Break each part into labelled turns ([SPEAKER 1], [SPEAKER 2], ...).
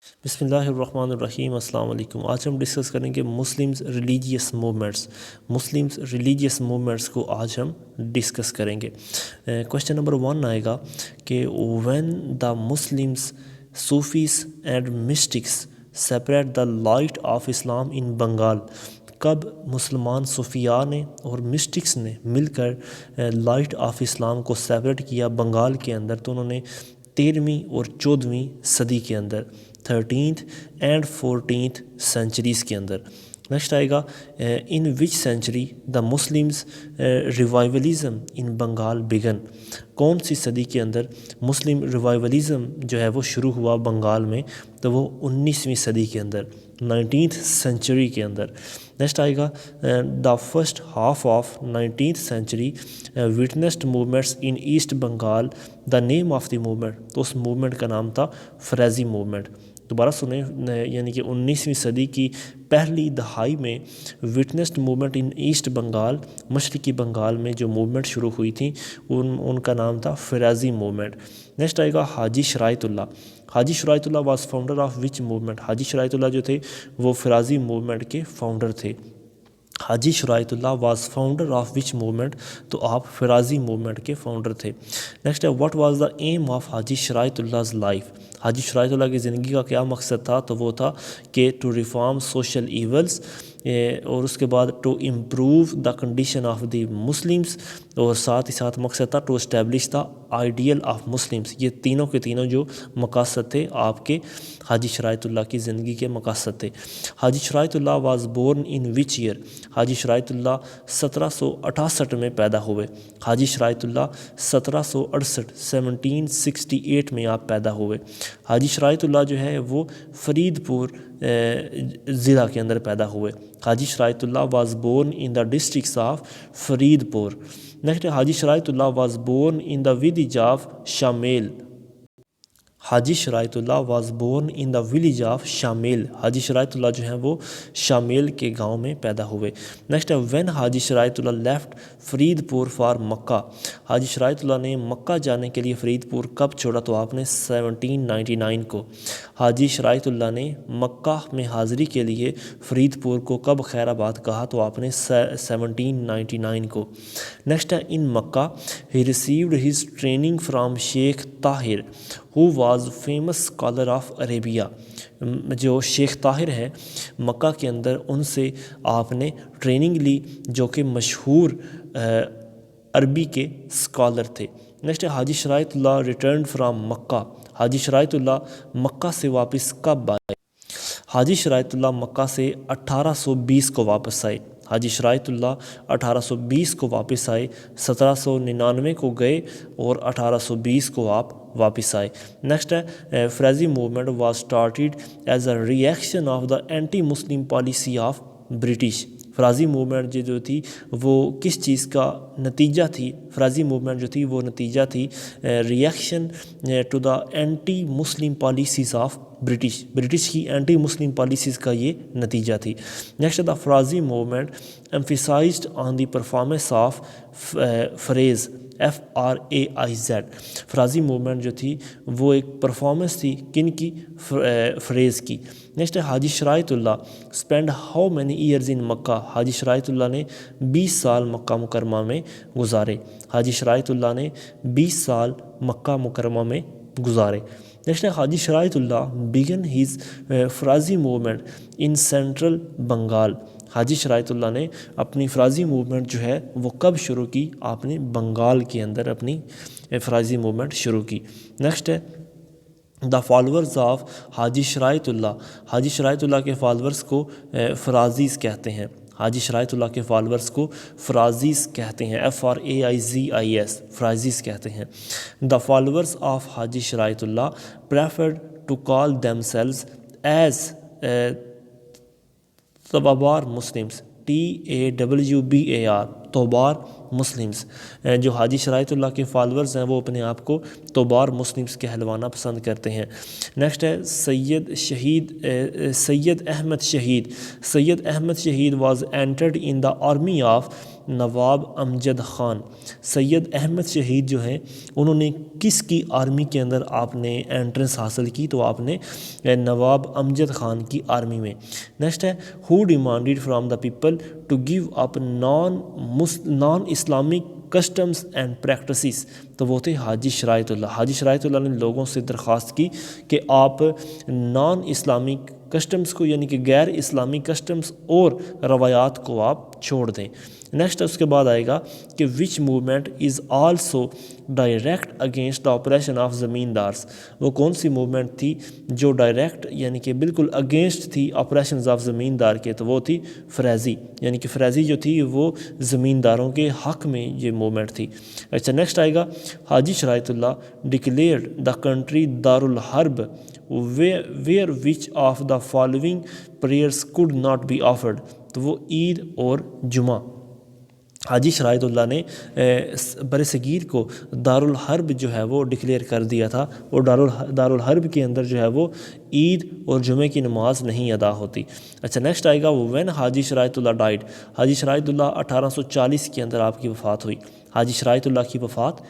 [SPEAKER 1] بسم اللہ الرحمن الرحیم، السلام علیکم۔ آج ہم ڈسکس کریں گے مسلمز ریلیجیس موومنٹس کو آج ہم ڈسکس کریں گے۔ کوشچن نمبر 1 آئے گا کہ when the Muslims Sufis and mystics separate the light of Islam in Bengal, کب مسلمان صوفیاء نے اور مسٹکس نے مل کر لائٹ آف اسلام کو سیپریٹ کیا بنگال کے اندر؟ تو انہوں نے 13ویں اور 14ویں صدی کے اندر، 13th اینڈ 14th سینچریز کے اندر۔ نیکسٹ آئے گا ان وچ سینچری دا مسلمز ریوائولزم ان بنگال بگن، کون سی صدی کے اندر مسلم ریوائولزم جو ہے وہ شروع ہوا بنگال میں؟ تو وہ 19ویں صدی کے اندر، 19th سینچری کے اندر۔ نیکسٹ آئے گا the first half of 19th century witnessed movements in East Bengal, the name of the movement, تو اس موومنٹ کا نام تھا فریزی موومنٹ۔ دوبارہ سنیں، یعنی کہ 19ویں صدی کی پہلی دہائی میں witnessed movement in East Bengal, مشرقی بنگال میں جو موومنٹ شروع ہوئی تھی ان کا نام تھا فریزی موومنٹ۔ نیکسٹ آئے گا حاجی شرائط اللہ۔ Haji Shariatullah was founder of which movement? Haji شرائط اللہ جو تھے وہ فریزی موومنٹ کے فاؤنڈر تھے۔ Haji Shariatullah was founder of which movement? تو آپ فریزی موومنٹ کے فاؤنڈر تھے۔ نیکسٹ ہے what was the aim of Haji شرائط اللہ's لائف؟ حاجی شرائط اللہ کی زندگی کا کیا مقصد تھا؟ تو وہ تھا کہ ٹو ریفارم سوشل ایولز، اور اس کے بعد to improve the condition of the Muslims, اور ساتھ ہی ساتھ مقصد تھا to establish the ideal of Muslims. یہ تینوں کے تینوں جو مقاصد تھے آپ کے حاجی شرائط اللہ کی زندگی کے مقاصد تھے۔ Haji Shariatullah was born in which year? Haji شرائط اللہ 1768 میں پیدا ہوئے۔ حاجی شرائط اللہ 1768 میں آپ پیدا ہوئے۔ حاجی شرائط اللہ جو ہے وہ فرید پور ضلع کے اندر پیدا ہوئے۔ Haji Shariatullah was born in the districts of Faridpur. Next Haji Shariatullah was born in the village of Shamail. Haji Shariatullah was born in the village of Shamail. Haji شرائط اللہ جو ہیں وہ شامیل کے گاؤں میں پیدا ہوئے۔ نیکسٹ ہے وین حاجی شرائط اللہ لیفٹ فرید پور فار مکہ، حاجی شرائط اللہ نے مکہ جانے کے لیے فرید پور کب چھوڑا؟ تو آپ نے 1799 کو۔ حاجی شرائط اللہ نے مکہ میں حاضری کے لیے فرید پور کو کب خیر آباد کہا؟ تو آپ نے 1799 کو۔ نیکسٹ ہے ان مکہ ہی received his training from Sheikh Tahir who was famous scholar of Arabia. جو شیخ طاہر ہیں مکہ کے اندر، ان سے آپ نے ٹریننگ لی جو کہ مشہور عربی کے اسکالر تھے۔ نیکسٹ ہے حاجی شرائط اللہ ریٹرن فرام مکہ، حاجی شرائط اللہ مکہ سے واپس کب آئے؟ حاجی شرائط اللہ مکہ سے 1820 کو واپس آئے۔ حاجی شرائط اللہ 1820 کو واپس آئے، 1799 کو گئے اور 1820 کو آپ واپس آئے۔ نیکسٹ ہے Faraizi movement was started as a reaction of the anti Muslim policy of British. Faraizi movement جو تھی وہ کس چیز کا نتیجہ تھی؟ فریزی موومنٹ جو تھی وہ نتیجہ تھی reaction to the anti Muslim policies of British کی اینٹی مسلم پالیسیز کا یہ نتیجہ تھی۔ Next the Faraizi movement emphasised on the performance of Faraiz FRAIZ۔ Faraizi movement جو تھی وہ ایک پرفارمنس تھی کن کی؟ فریز کی۔ نیکسٹ ہے Haji Shariatullah spend how many years in Mecca? Haji شرائط اللہ نے 20 سال مکہ مکرمہ میں گزارے۔ حاجی شرائط اللہ نے 20 سال مکہ مکرمہ میں گزارے۔ نیکسٹ ہے Haji Shariatullah begin his Faraizi movement in central Bengal. Haji شرائط اللہ نے اپنی فریزی موومنٹ جو ہے وہ کب شروع کی؟ آپ نے بنگال کے اندر اپنی فریزی موومنٹ شروع کی۔ نیکسٹ ہے دا فالورز آف حاجی شرائط اللہ، حاجی شرائط اللہ کے فالورز کو فرازیز کہتے ہیں۔ حاجی شرائط اللہ کے فالورز کو فرازیز کہتے ہیں، FRAIZIS، فرازیز کہتے ہیں۔ دا followers of Haji Shariatullah preferred to call themselves as Tawbar Muslims, TAWBAR، Tawbar Muslims. جو حاجی شرائط اللہ کے فالورز ہیں وہ اپنے آپ کو توبار مسلمس کہلوانا پسند کرتے ہیں۔ نیکسٹ ہے سید Ahmad Shaheed. Syed Ahmad Shaheed was entered in the army of Nawab Amjad Khan. Syed Ahmad Shaheed جو ہیں انہوں نے کس کی آرمی کے اندر آپ نے انٹرنس حاصل کی؟ تو آپ نے نواب امجد خان کی آرمی میں. نیکسٹ ہے who demanded from the people to give up non Islamic customs and practices. تو وہ تھے حاجی شرائط اللہ. حاجی شرائط اللہ نے لوگوں سے درخواست کی کہ آپ نان اسلامک کسٹمز کو یعنی کہ غیر اسلامی کسٹمز اور روایات کو آپ چھوڑ دیں. نیکسٹ اس کے بعد آئے گا کہ which movement is also direct against the oppression of zamindars. وہ کون سی موومنٹ تھی جو ڈائریکٹ یعنی کہ بالکل اگینسٹ تھی آپریشنز آف زمیندار کے؟ تو وہ تھی فریضی. یعنی کہ فریضی جو تھی وہ زمینداروں کے حق میں یہ موومنٹ تھی. اچھا نیکسٹ آئے گا Haji Shariatullah declared the country Dar ul Harb where which of the following prayers could not be offered. تو وہ عید اور جمعہ. حاجی شرائط اللہ نے بر صغیر کو دارالحرب جو ہے وہ ڈکلیئر کر دیا تھا اور دارالحرب کے اندر جو ہے وہ عید اور جمعے کی نماز نہیں ادا ہوتی. اچھا نیکسٹ آئے گا وین حاجی شرائط اللہ ڈائڈ. حاجی شرائط اللہ 1840 کے اندر آپ کی وفات ہوئی. حاجی شرائط اللہ کی وفات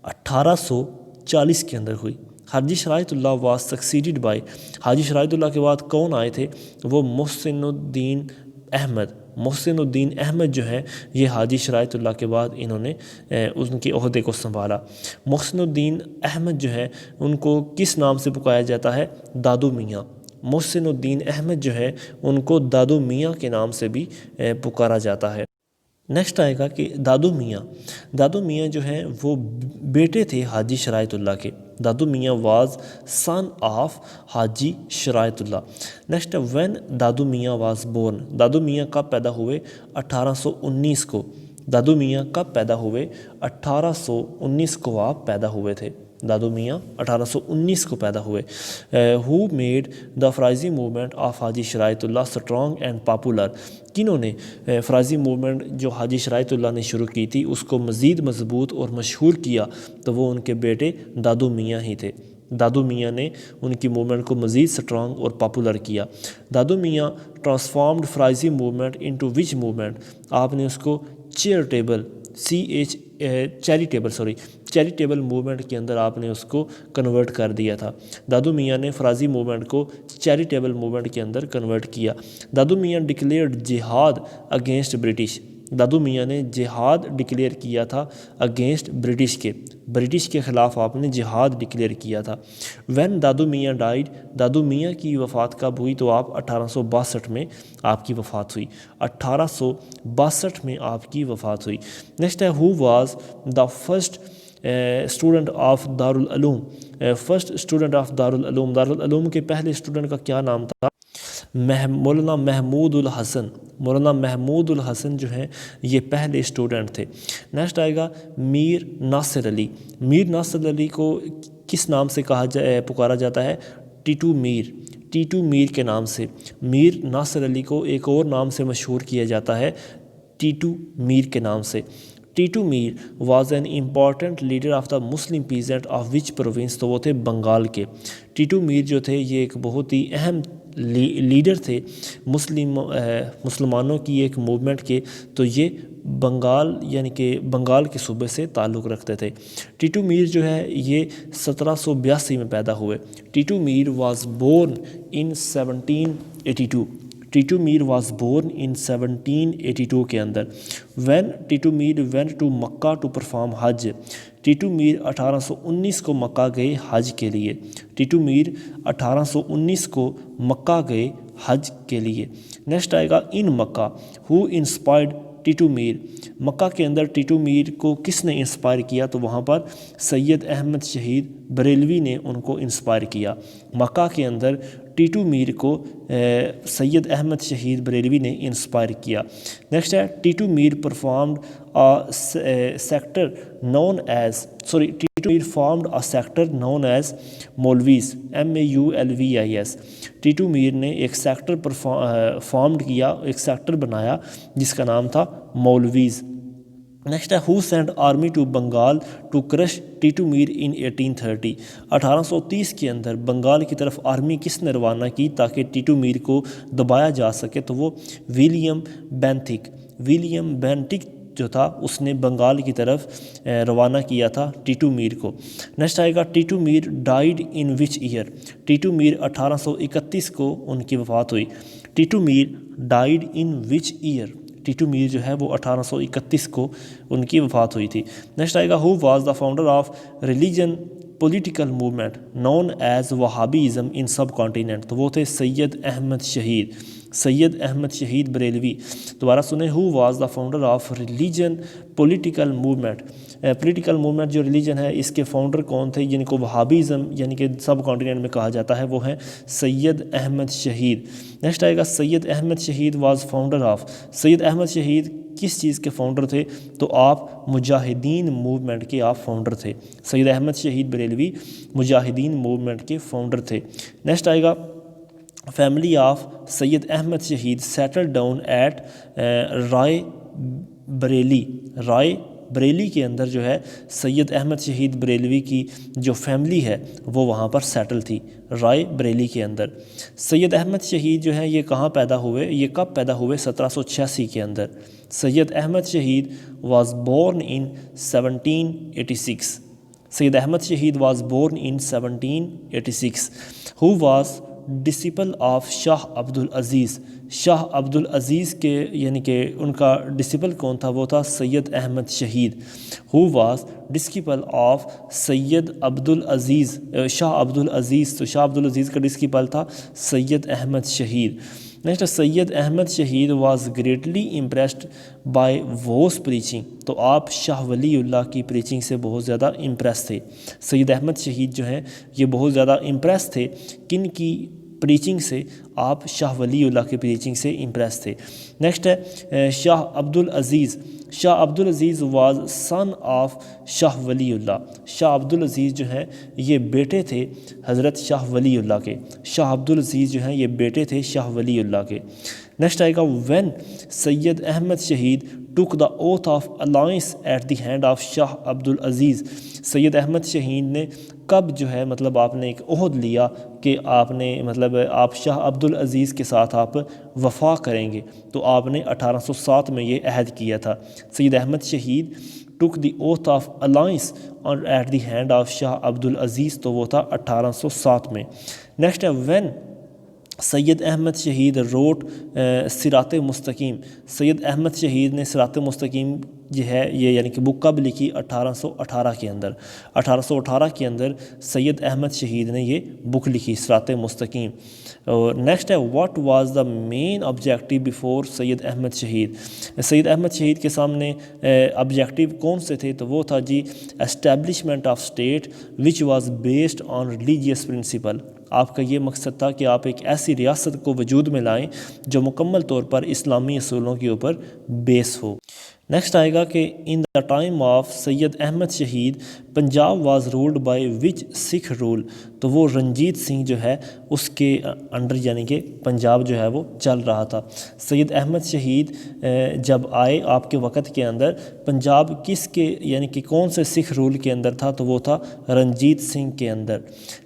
[SPEAKER 1] 1840 کے اندر ہوئی. حاجی شرائط اللہ واز سکسیڈڈ بائی. حاجی شرائط اللہ کے بعد کون آئے تھے؟ وہ محسن الدین احمد. محسن الدین احمد جو ہے یہ حاجی شرائط اللہ کے بعد انہوں نے ان کے عہدے کو سنبھالا. محسن الدین احمد جو ہے ان کو کس نام سے پکارا جاتا ہے؟ دادو میاں. محسن الدین احمد جو ہے ان کو دادو میاں کے نام سے بھی پکارا جاتا ہے. نیکسٹ آئے گا کہ دادو میاں جو ہیں وہ بیٹے تھے حاجی شرائط اللہ کے. دادو میاں واز سن آف حاجی شرائط اللہ. نیکسٹ وین دادو میاں واز بورن. دادو میاں کب پیدا ہوئے؟ 1819 کو. دادو میاں کب پیدا ہوئے؟ 1819 کو آپ پیدا ہوئے تھے. دادو میاں 1819 کو پیدا ہوئے. Who made the Faraizi movement of Haji Shariatullah strong and popular. کنہوں نے فرائضی موومنٹ جو حاجی شرائط اللہ نے شروع کی تھی اس کو مزید مضبوط اور مشہور کیا؟ تو وہ ان کے بیٹے دادو میاں ہی تھے. دادو میاں نے ان کی موومنٹ کو مزید سٹرانگ اور پاپولر کیا. دادو میاں ٹرانسفارمڈ فرائضی موومنٹ انٹو وچ موومنٹ. آپ نے اس کو چیریٹیبل موومنٹ کے اندر آپ نے اس کو کنورٹ کر دیا تھا. دادو میاں نے فرائضی موومنٹ کو چیریٹیبل موومنٹ کے اندر کنورٹ کیا. دادو میاں ڈکلیئرڈ جہاد اگینسٹ برٹش. دادو میاں نے جہاد ڈکلیئر کیا تھا اگینسٹ برٹش کے خلاف آپ نے جہاد ڈکلیئر کیا تھا. وین دادو میاں ڈائیڈ. دادو میاں کی وفات کب ہوئی؟ تو آپ 1862 میں آپ کی وفات ہوئی. 1862 میں آپ کی وفات ہوئی. نیکسٹ ہے ہو was the first student of Darul Uloom. First student of Darul Uloom. Darul Uloom کے پہلے اسٹوڈنٹ کا کیا نام تھا؟ مولانا محمود الحسن. مولانا محمود الحسن جو ہیں یہ پہلے اسٹوڈنٹ تھے. نیکسٹ آئے گا میر ناصر علی. میر ناصر علی کو کس نام سے پکارا جاتا ہے؟ ٹیٹو میر کے نام سے. میر ناصر علی کو ایک اور نام سے مشہور کیا جاتا ہے ٹیٹو میر کے نام سے. Tattoo Mir was an important leader of the Muslim peasant of which province. تو وہ تھے بنگال کے. ٹیٹو میر جو تھے یہ ایک بہت ہی اہم لیڈر تھے مسلمانوں کی ایک موومنٹ کے. تو یہ بنگال یعنی کہ بنگال کے صوبے سے تعلق رکھتے تھے. ٹیٹو میر جو ہے یہ 1782 میں پیدا ہوئے. Titu Mir was born in 1782. Titu Mir was born in 1782 کے اندر. When Titu Mir went to Mecca to perform Hajj. Titu Mir 1819 کو مکہ گئے حج کے لیے. ٹیٹو میر 1819 کو مکہ گئے حج کے لیے. نیکسٹ آئے گا ان مکہ ہو انسپائرڈ ٹیٹو میر. مکہ کے اندر ٹیٹو میر کو کس نے انسپائر کیا؟ تو وہاں پر سید احمد شہید بریلوی نے ان کو انسپائر کیا. مکہ کے اندر ٹیٹو میر کو سید احمد شہید بریلوی نے انسپائر کیا. نیکسٹ ہے Titu Mir performed sector known as maulvis MAULVIS. Titu Mir نے ایک سیکٹر فارمڈ کیا، ایک سیکٹر بنایا جس کا نام تھا مولویز. نیکسٹ ہے who send army to Bengal to crush Titu Mir in 1830. 1830 کے اندر بنگال کی طرف آرمی کس نے روانہ کی تاکہ ٹیٹو میر کو دبایا جا سکے؟ تو وہ ولیم بینتک جو تھا اس نے بنگال کی طرف روانہ کیا تھا ٹیٹو میر کو۔ نیکسٹ آئے گا Titu Mir died in which year, Titu Mir 1831 کو ان کی وفات ہوئی۔ Titu Mir died in which year, Titu Mir جو ہے وہ 1831 کو ان کی وفات ہوئی تھی۔ نیکسٹ آئے گا who was the founder of religion political movement known as Wahhabism in subcontinent, تو وہ تھے سید احمد شہید، سید احمد شہید بریلوی۔ دوبارہ سنیں، ہو was the founder of religion political movement, political movement جو ریلیجن ہے اس کے فاؤنڈر کون تھے، جن کو وہابیزم یعنی کہ سب کانٹیننٹ میں کہا جاتا ہے، وہ ہیں سید احمد شہید۔ نیکسٹ آئے گا Syed Ahmad Shaheed was founder of, Syed Ahmad شہید کس چیز کے فاؤنڈر تھے، تو آپ مجاہدین موومنٹ کے آپ فاؤنڈر تھے۔ سید احمد شہید بریلوی مجاہدین موومنٹ کے فاؤنڈر تھے۔ نیکسٹ آئے گا فیملی آف سید احمد شہید settle down at Rae Bareli, Rae Bareli کے اندر جو ہے سید احمد شہید بریلوی کی جو فیملی ہے وہ وہاں پر سیٹل تھی، رائے بریلی کے اندر۔ سید احمد شہید جو ہے یہ کہاں پیدا ہوئے، یہ کب پیدا ہوئے، 1786 کے اندر۔ Syed Ahmad Shaheed was born in 1786، Syed Ahmad Shaheed was born in 1786۔ He was disciple of Shah Abdul Aziz, شاہ عبد العزیز کے یعنی کہ ان کا ڈسپل کون تھا، وہ تھا سید احمد شہید۔ ہو واز ڈسپل آف سید عبد العزیز، شاہ عبد العزیز، تو شاہ عبد العزیز کا ڈسپل تھا سید احمد شہید۔ Next Syed Ahmad Shaheed was greatly impressed by whose preaching, تو آپ شاہ ولی اللہ کی پریچنگ سے بہت زیادہ امپریس تھے۔ سید احمد شہید جو ہیں یہ بہت زیادہ امپریس تھے، کن کی پریچنگ سے، آپ شاہ ولی اللہ کی پریچنگ سے امپریس تھے۔ نیکسٹ ہے شاہ عبد العزیز، شاہ عبد العزیز was sun of Shah Wali اللہ، شاہ عبد العزیز جو ہیں یہ بیٹے تھے حضرت شاہ ولی اللہ کے، شاہ عبد العزیز جو ہیں یہ بیٹے تھے شاہ ولی اللہ کے۔ نیکسٹ آئے گا when Syed Ahmad Shaheed took the oath of allegiance at the hand of Shah Abdul Aziz, سید احمد شہید نے کب جو ہے مطلب آپ نے ایک عہد لیا کہ آپ نے مطلب آپ شاہ عبد العزیز کے ساتھ آپ وفا کریں گے، تو آپ نے 1807 میں یہ عہد کیا تھا۔ سید احمد شہید ٹک دی اوتھ آف الائنس اور at the hand of Shah Abdul العزیز، تو وہ تھا 1807 میں۔ نیکسٹ ہے وین سید احمد شہید روٹ صراط مستقیم، سید احمد شہید نے صراط مستقیم جو ہے یہ یعنی کہ بک کب لکھی، 1818 کے اندر، 1818 کے اندر سید احمد شہید نے یہ بک لکھی صراط مستقیم۔ اور نیکسٹ ہے what was the main objective before Syed Ahmad Shaheed, Syed Ahmad شہید کے سامنے آبجیکٹیو کون سے تھے، تو وہ تھا جی establishment of state which was based on religious principle, آپ کا یہ مقصد تھا کہ آپ ایک ایسی ریاست کو وجود میں لائیں جو مکمل طور پر اسلامی اصولوں کے اوپر بیس ہو۔ نیکسٹ آئے گا کہ in the time of Syed Ahmad Shaheed Punjab was ruled by which Sikh rule, تو وہ رنجیت سنگھ جو ہے اس کے انڈر یعنی کہ پنجاب جو ہے وہ چل رہا تھا۔ سید احمد شہید جب آئے آپ کے وقت کے اندر پنجاب کس کے یعنی کہ کون سے سکھ رول کے اندر تھا، تو وہ تھا رنجیت سنگھ کے اندر۔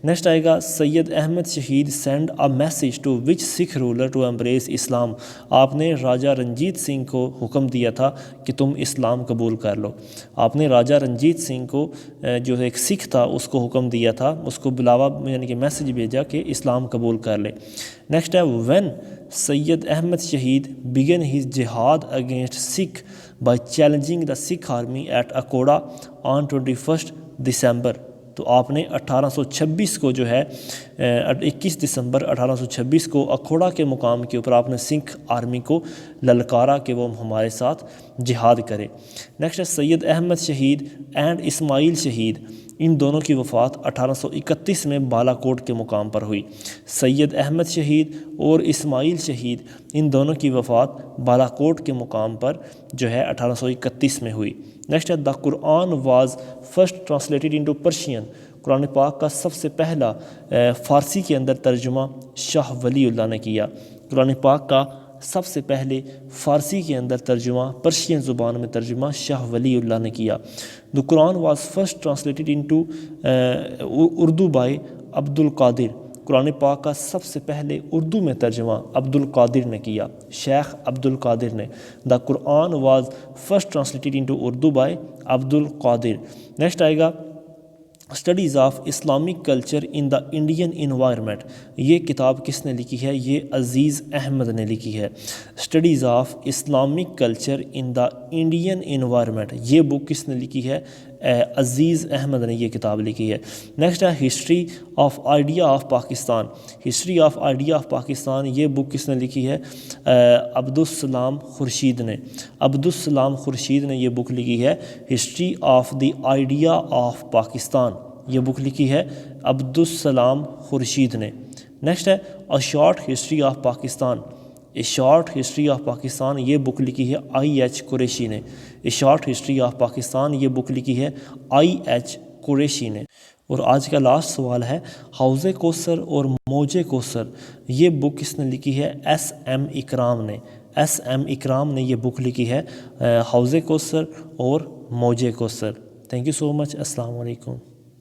[SPEAKER 1] نیکسٹ آئے گا Syed Ahmad Shaheed send a message to which Sikh ruler to embrace Islam, آپ نے راجہ رنجیت سنگھ کو حکم دیا تھا کہ تم اسلام قبول کر لو، آپ نے راجہ رنجیت سنگھ کو جو ایک سکھ تھا اس کو حکم دیا تھا، اس کو بلاوا یعنی کہ میسیج بھیجا کہ اسلام قبول کر لے۔ نیکسٹ ہے when Syed Ahmad Shaheed began his jihad against Sikh by challenging the Sikh army at Akora on 21 December, تو آپ نے 1826 کو جو ہے 21 دسمبر 1826 کو اکھوڑا کے مقام کے اوپر آپ نے سکھ آرمی کو للکارا کہ وہ ہمارے ساتھ جہاد کرے۔ نیکسٹ ہے سید احمد شہید اینڈ اسماعیل شہید، ان دونوں کی وفات 1831 میں بالا کوٹ کے مقام پر ہوئی۔ سید احمد شہید اور اسماعیل شہید ان دونوں کی وفات بالا کوٹ کے مقام پر جو ہے 1831 میں ہوئی۔ نیکسٹ ہے the Quran was first translated into Persian, قرآن پاک کا سب سے پہلا فارسی کے اندر ترجمہ شاہ ولی اللہ نے کیا، قرآن پاک کا سب سے پہلے فارسی کے اندر ترجمہ پرشین زبان میں ترجمہ شاہ ولی اللہ نے کیا۔ The Quran was first translated into Urdu by Abdul القادر، قرآن پاک کا سب سے پہلے اردو میں ترجمہ عبد القادر نے کیا، شیخ عبد القادر نے. The Quran was first translated into Urdu by Abdul Qadir. Next آئے گا studies of Islamic culture in the Indian environment. یہ کتاب کس نے لکھی ہے؟ یہ عزیز احمد نے لکھی ہے. Studies of Islamic culture in the Indian environment, یہ بک کس نے لکھی ہے؟ عزیز احمد نے یہ کتاب لکھی ہے. نیکسٹ ہے history of idea of Pakistan. History of idea of Pakistan, یہ بک کس نے لکھی ہے؟ عبدالسلام خورشید نے. عبدالسلام خورشید نے یہ بک لکھی ہے history of the idea of Pakistan. یہ بک لکھی ہے عبدالسلام خورشید نے. نیکسٹ ہے a short history of Pakistan. A short history of Pakistan, یہ بک لکھی ہے آئی ایچ قریشی نے. A short history of Pakistan, یہ بک لکھی ہے آئی ایچ قریشی نے. اور آج کا لاسٹ سوال ہے حوض کوثر اور موج کوثر، یہ بک کس نے لکھی ہے؟ ایس ایم اکرام نے. ایس ایم اکرام نے یہ بک لکھی ہے حوض کوثر اور موج کوثر. تھینک یو سو مچ. السلام علیکم.